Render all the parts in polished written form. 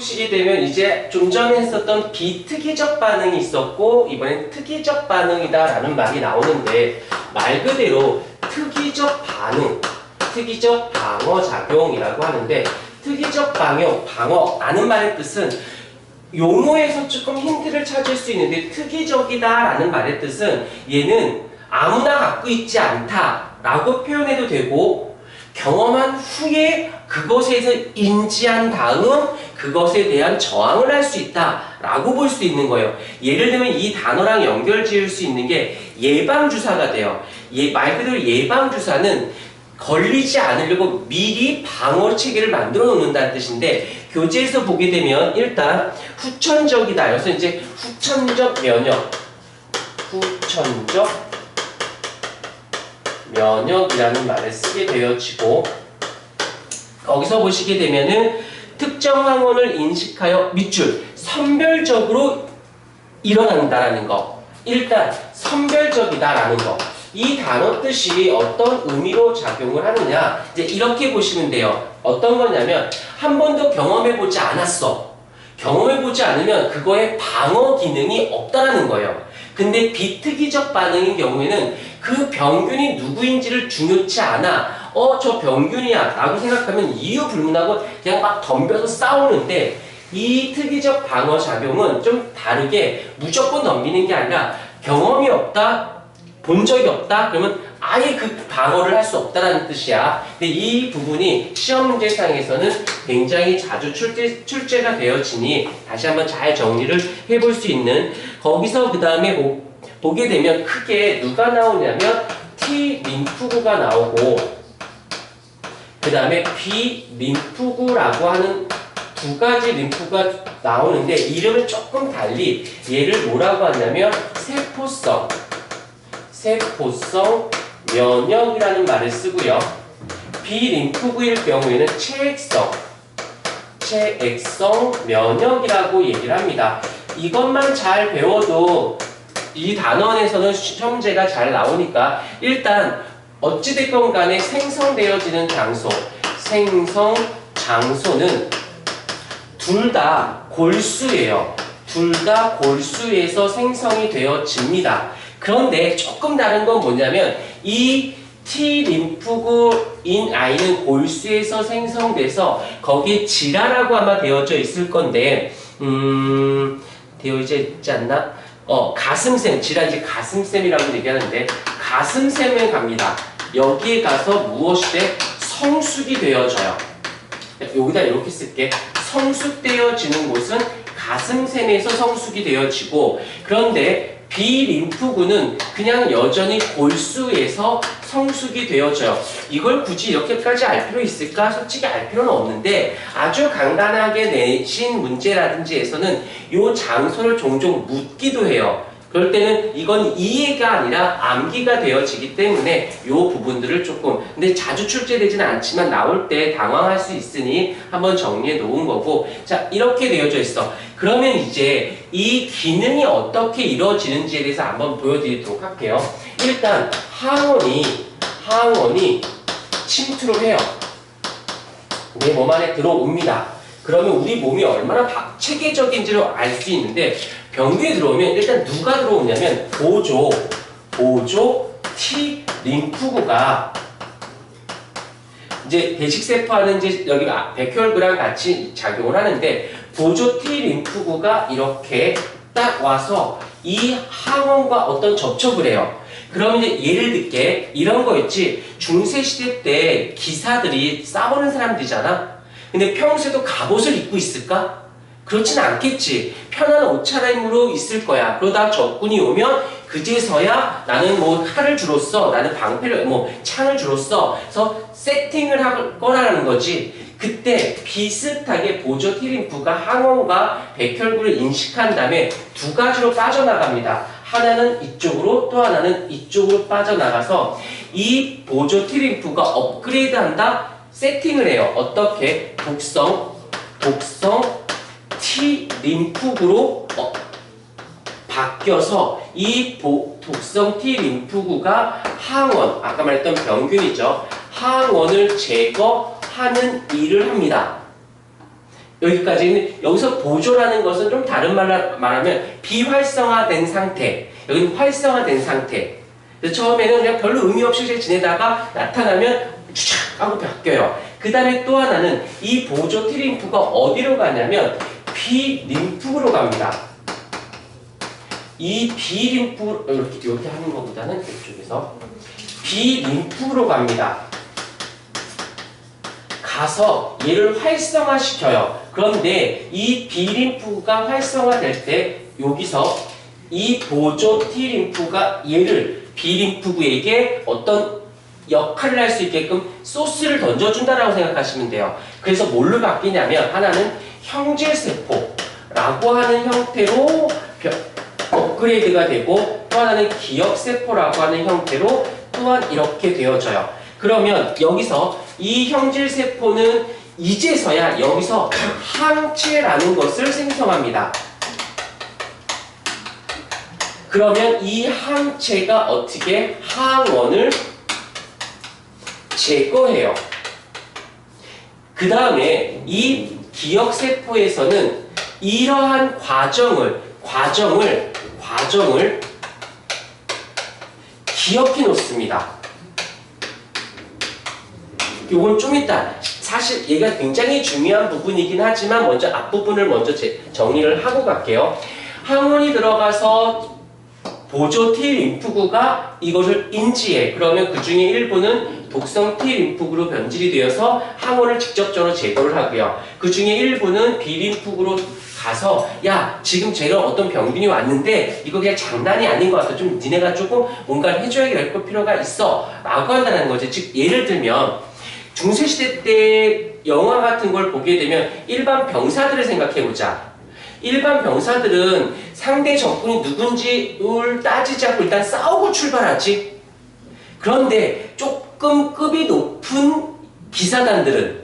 보시게 되면 이제 좀 전에 했었던 비특이적 반응이 있었고 이번엔 특이적 반응이다라는 말이 나오는데 말 그대로 특이적 반응, 특이적 방어작용이라고 하는데 특이적 방어라는 말의 뜻은 용어에서 조금 힌트를 찾을 수 있는데 특이적이다라는 말의 뜻은 얘는 아무나 갖고 있지 않다라고 표현해도 되고 경험한 후에 그것에 대해서 인지한 다음 그것에 대한 저항을 할 수 있다라고 볼 수 있는 거예요. 예를 들면 이 단어랑 연결 지을 수 있는 게 예방주사가 돼요. 말 그대로 예방주사는 걸리지 않으려고 미리 방어체계를 만들어 놓는다는 뜻인데 교재에서 보게 되면 일단 후천적이다. 여기서 이제 후천적 면역이라는 말을 쓰게 되어지고 거기서 보시게 되면은 특정 항원을 인식하여 밑줄 선별적으로 일어난다라는 거. 일단 선별적이다라는 거. 이 단어 뜻이 어떤 의미로 작용을 하느냐 이제 이렇게 보시면 돼요. 어떤 거냐면 한 번도 경험해보지 않았어. 경험해보지 않으면 그거에 방어 기능이 없다라는 거예요. 근데 비특이적 반응인 경우에는 그 병균이 누구인지를 중요치 않아. 저 병균이야 라고 생각하면 이유 불문하고 그냥 막 덤벼서 싸우는데 이 특이적 방어작용은 좀 다르게 무조건 덤비는 게 아니라 경험이 없다, 본 적이 없다? 그러면 아예 그 방어를 할 수 없다는 뜻이야. 근데 이 부분이 시험 문제상에서는 굉장히 자주 출제가 되어지니 다시 한번 잘 정리를 해볼 수 있는 거기서 그 다음에 보게 되면 크게 누가 나오냐면 T 림프구가 나오고 그 다음에 B 림프구라고 하는 두 가지 림프가 나오는데 이름을 조금 달리 얘를 뭐라고 하냐면 세포성 면역이라는 말을 쓰고요. 비림프구일 경우에는 체액성 면역이라고 얘기를 합니다. 이것만 잘 배워도 이 단원에서는 시험 문제가 잘 나오니까 일단 어찌됐건 간에 생성되어지는 장소는 둘 다 골수예요. 둘 다 골수에서 생성이 되어집니다. 그런데 조금 다른 건 뭐냐면 이 T림프구인 아이는 골수에서 생성돼서 거기에 질화라고 아마 되어져 있을 건데 되어져 있지 않나? 가슴샘, 질화 이제 가슴샘이라고 얘기하는데 가슴샘에 갑니다. 여기에 가서 무엇이 돼? 성숙이 되어져요. 여기다 이렇게 쓸게. 성숙되어지는 곳은 가슴샘에서 성숙이 되어지고 그런데 비림프구는 그냥 여전히 골수에서 성숙이 되어져요. 이걸 굳이 이렇게까지 알 필요 있을까? 솔직히 알 필요는 없는데 아주 간단하게 내신 문제라든지에서는 이 장소를 종종 묻기도 해요. 그럴 때는 이건 이해가 아니라 암기가 되어지기 때문에 이 부분들을 조금 근데 자주 출제되지는 않지만 나올 때 당황할 수 있으니 한번 정리해 놓은 거고 자 이렇게 되어져 있어. 그러면 이제 이 기능이 어떻게 이루어지는지에 대해서 한번 보여드리도록 할게요. 일단 항원이 침투를 해요. 내 몸 안에 들어옵니다. 그러면 우리 몸이 얼마나 체계적인지를 알 수 있는데 병균이 들어오면 일단 누가 들어오냐면 보조 T 림프구가 이제 배식세포하는 이제 여기 백혈구랑 같이 작용을 하는데 보조 T 림프구가 이렇게 딱 와서 이 항원과 어떤 접촉을 해요. 그럼 이제 예를 들게 이런 거 있지 중세시대 때 기사들이 싸우는 사람들이잖아. 근데 평소에도 갑옷을 입고 있을까? 그렇진 않겠지. 편한 옷차림으로 있을 거야. 그러다 적군이 오면 그제서야 나는 뭐 칼을 주로써 나는 방패를 창을 주로써 그래서 세팅을 할 거라는 거지. 그때 비슷하게 보조 T림프가 항원과 백혈구를 인식한 다음에 두 가지로 빠져나갑니다. 하나는 이쪽으로 또 하나는 이쪽으로 빠져나가서 이 보조 T림프가 업그레이드한다? 세팅을 해요. 어떻게? 독성 T림프구로 바뀌어서 이 독성 T림프구가 항원, 아까 말했던 병균이죠. 항원을 제거하는 일을 합니다. 여기까지. 여기서 보조라는 것은 좀 다른 말로 말하면 비활성화된 상태. 여기는 활성화된 상태. 그래서 처음에는 그냥 별로 의미 없이 지내다가 나타나면 쫙 하고 바뀌어요. 그 다음에 또 하나는 이 보조 T림프가 어디로 가냐면 B림프로 갑니다. 이 B림프, 이렇게 하는 것보다는 이쪽에서 B림프로 갑니다. 가서 얘를 활성화시켜요. 그런데 이 B림프가 활성화될 때 여기서 이 보조 T림프가 얘를 B림프구에게 어떤 역할을 할 수 있게끔 소스를 던져준다라고 생각하시면 돼요. 그래서 뭘로 바뀌냐면 하나는 형질세포라고 하는 형태로 업그레이드가 되고 또 하나는 기억세포라고 하는 형태로 또한 이렇게 되어져요. 그러면 여기서 이 형질세포는 이제서야 여기서 항체라는 것을 생성합니다. 그러면 이 항체가 어떻게 항원을 제거해요. 그 다음에 이 기억세포에서는 이러한 과정을 기억해 놓습니다. 요건 좀 이따, 사실 얘가 굉장히 중요한 부분이긴 하지만 먼저 앞부분을 먼저 정리를 하고 갈게요. 항원이 들어가서 보조 T림프구가 이것을 인지해. 그러면 그 중에 일부는 독성 T림프구로 변질이 되어서 항원을 직접적으로 제거를 하고요. 그 중에 일부는 B림프구로 가서 야, 지금 제가 어떤 병균이 왔는데 이거 그냥 장난이 아닌 것 같아. 좀 니네가 조금 뭔가를 해줘야 될 필요가 있어. 라고 한다는 거지. 즉 예를 들면 중세시대 때 영화 같은 걸 보게 되면 일반 병사들을 생각해보자. 일반 병사들은 상대 적군이 누군지를 따지지 않고 일단 싸우고 출발하지. 그런데 조금 급이 높은 기사단들은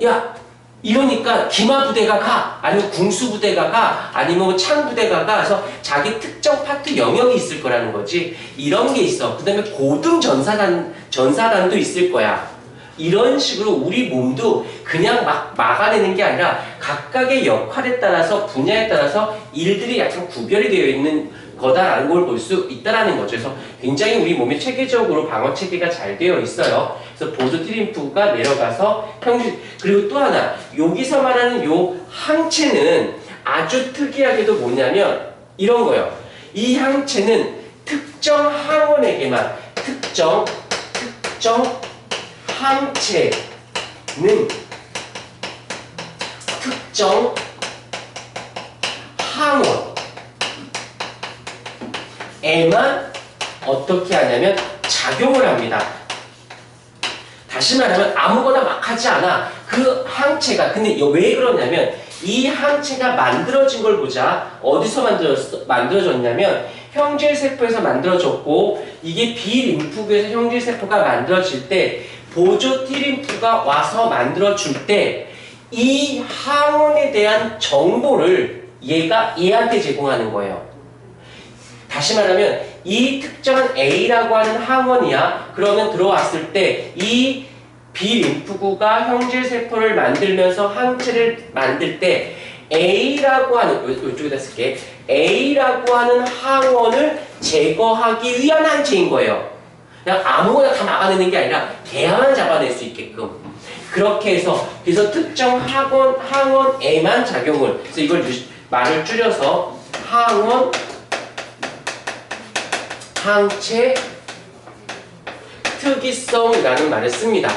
야, 이러니까 기마부대가 가, 아니면 궁수부대가 가, 아니면 창부대가 가, 그래서 자기 특정 파트 영역이 있을 거라는 거지. 이런 게 있어. 그 다음에 고등 전사단도 있을 거야. 이런 식으로 우리 몸도 그냥 막 막아내는 게 아니라 각각의 역할에 따라서 분야에 따라서 일들이 약간 구별이 되어 있는 거다라는 걸 볼 수 있다라는 거죠. 그래서 굉장히 우리 몸이 체계적으로 방어 체계가 잘 되어 있어요. 그래서 보조 T림프가 내려가서 형질. 그리고 또 하나, 여기서 말하는 요 항체는 아주 특이하게도 뭐냐면 이런 거예요. 이 항체는 특정 항원에게만 특정 항체는 특정 항원에만 어떻게 하냐면 작용을 합니다. 다시 말하면 아무거나 막 하지 않아. 그 항체가, 근데 왜 그러냐면 이 항체가 만들어진 걸 보자. 어디서 만들어졌냐면 형질세포에서 만들어졌고, 이게 B림프구에서 형질세포가 만들어질 때 보조 T림프가 와서 만들어줄 때 이 항원에 대한 정보를 얘한테 제공하는 거예요. 다시 말하면 이 특정한 A라고 하는 항원이야. 그러면 들어왔을 때 이 B림프구가 형질세포를 만들면서 항체를 만들 때 A라고 하는, 이쪽에다 쓸게. A라고 하는 항원을 제거하기 위한 항체인 거예요. 그냥 아무거나 다 막아내는 게 아니라 걔야만 잡아낼 수 있게끔. 그렇게 해서, 그래서 특정 항원에만 작용을, 그래서 이걸 말을 줄여서 항체 특이성이라는 말을 씁니다.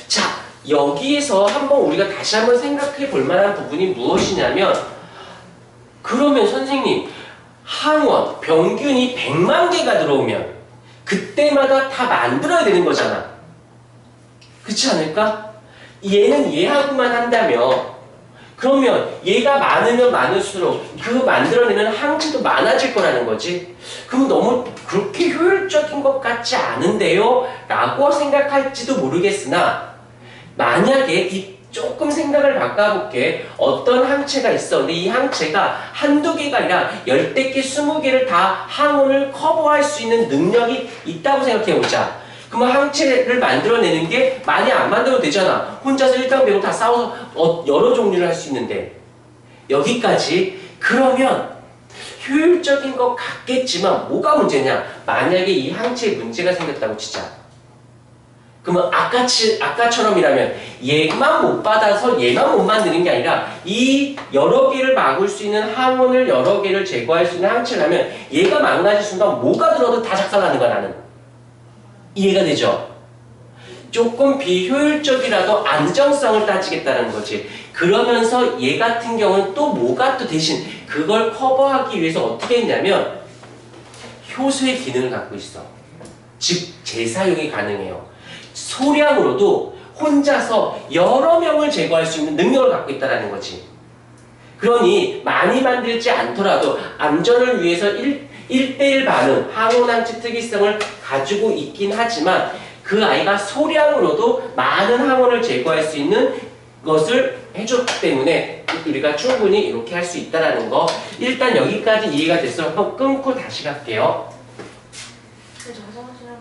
자, 여기에서 우리가 다시 한번 생각해 볼 만한 부분이 무엇이냐면, 그러면 선생님, 항원, 병균이 100만 개가 들어오면 그때마다 다 만들어야 되는 거잖아. 그렇지 않을까? 얘는 얘하고만 한다면, 그러면 얘가 많으면 많을수록 그 만들어내는 항체도 많아질 거라는 거지. 그럼 너무 그렇게 효율적인 것 같지 않은데요? 라고 생각할지도 모르겠으나, 만약에 조금 생각을 바꿔볼게. 어떤 항체가 있어. 근데 이 항체가 한두 개가 아니라 10개, 20개를 다 항원을 커버할 수 있는 능력이 있다고 생각해보자. 그러면 항체를 만들어내는 게 많이 안 만들어도 되잖아. 혼자서 일당백으로 다 싸워서 여러 종류를 할 수 있는데. 여기까지. 그러면 효율적인 것 같겠지만 뭐가 문제냐? 만약에 이 항체에 문제가 생겼다고 치자. 그러면 아까처럼이라면 얘만 못 받아서 얘만 못 만드는 게 아니라 이 여러 개를 막을 수 있는 항원을 여러 개를 제거할 수 있는 항체를 하면 얘가 망가질 순간 뭐가 들어도 다 작살나는 거야 나는. 이해가 되죠? 조금 비효율적이라도 안정성을 따지겠다는 거지. 그러면서 얘 같은 경우는 또 뭐가 또 대신 그걸 커버하기 위해서 어떻게 했냐면 효소의 기능을 갖고 있어. 즉 재사용이 가능해요. 소량으로도 혼자서 여러 명을 제거할 수 있는 능력을 갖고 있다는 거지. 그러니 많이 만들지 않더라도 안전을 위해서 1대1 반응, 항원항체 특이성을 가지고 있긴 하지만 그 아이가 소량으로도 많은 항원을 제거할 수 있는 것을 해줬기 때문에 우리가 충분히 이렇게 할 수 있다는 거. 일단 여기까지 이해가 됐어. 한번 끊고 다시 갈게요. 정상하시라면